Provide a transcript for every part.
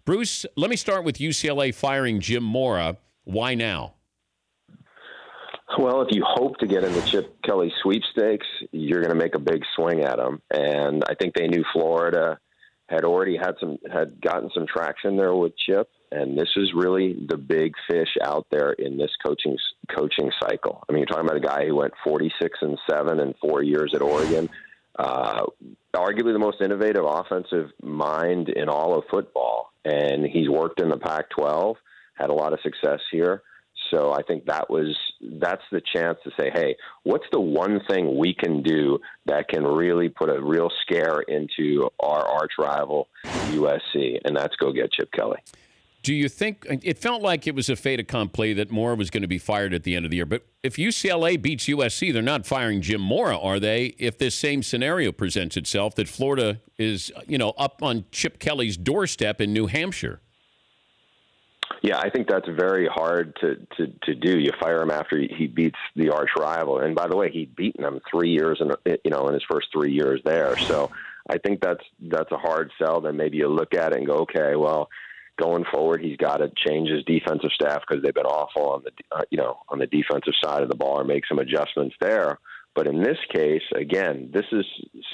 Bruce, let me start with UCLA firing Jim Mora. Why now? Well, if you hope to get in the Chip Kelly sweepstakes, you're going to make a big swing at him. And I think they knew Florida had already had gotten some traction there with Chip, and this is really the big fish out there in this coaching cycle. I mean, you're talking about a guy who went 46-7 in 4 years at Oregon, arguably the most innovative offensive mind in all of football, and he's worked in the Pac-12, had a lot of success here. So I think that's the chance to say, hey, what's the one thing we can do that can really put a real scare into our arch rival, USC, and that's go get Chip Kelly. Do you think it felt like it was a fait accompli that Mora was going to be fired at the end of the year? But if UCLA beats USC, they're not firing Jim Mora, are they? If this same scenario presents itself, that Florida is, up on Chip Kelly's doorstep in New Hampshire. Yeah, I think that's very hard to do. You fire him after he beats the arch rival, and by the way, he'd beaten him 3 years in his first 3 years there. So I think that's a hard sell. Then maybe you look at it and go, okay, well, going forward, he's got to change his defensive staff because they've been awful on the defensive side of the ball, or make some adjustments there. But in this case, again, this is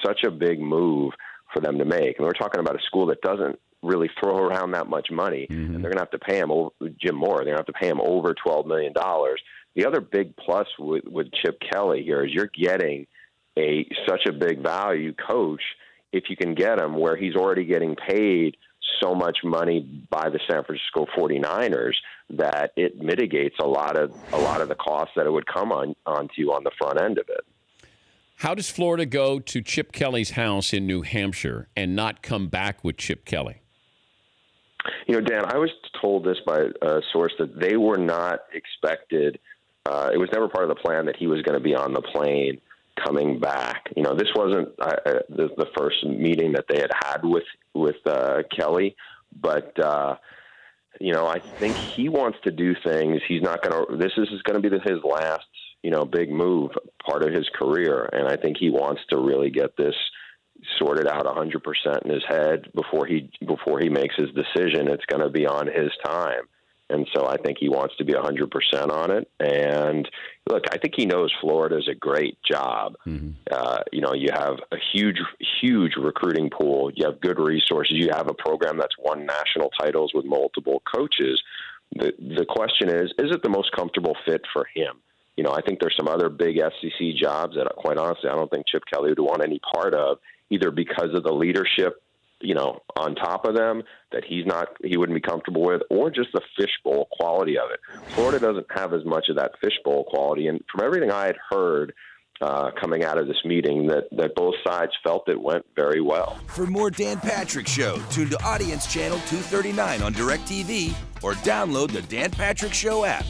such a big move for them to make, and we're talking about a school that doesn't really throw around that much money, and they're going to have to pay him Jim Mora. They're going to have to pay him over $12 million. The other big plus with Chip Kelly here is you're getting such a big value coach if you can get him where he's already getting paid so much money by the San Francisco 49ers that it mitigates a lot of the costs that it would come onto you on the front end of it. How does Florida go to Chip Kelly's house in New Hampshire and not come back with Chip Kelly? Dan, I was told this by a source that they were not expected. It was never part of the plan that he was going to be on the plane coming back. This wasn't the first meeting that they had with Kelly, but I think he wants to do things. He's not going to. This is going to be his last, big move, part of his career, and I think he wants to really get this sorted out 100% in his head before he makes his decision. It's going to be on his time. And so I think he wants to be 100% on it. And look, I think he knows Florida is a great job. You have a huge recruiting pool. You have good resources. You have a program that's won national titles with multiple coaches. The question is it the most comfortable fit for him? I think there's some other big SEC jobs that, quite honestly, I don't think Chip Kelly would want any part of, either because of the leadership, on top of them that he wouldn't be comfortable with, or just the fishbowl quality of it. Florida doesn't have as much of that fishbowl quality. And from everything I had heard coming out of this meeting, that both sides felt it went very well. For more Dan Patrick Show, tune to Audience Channel 239 on DirecTV or download the Dan Patrick Show app.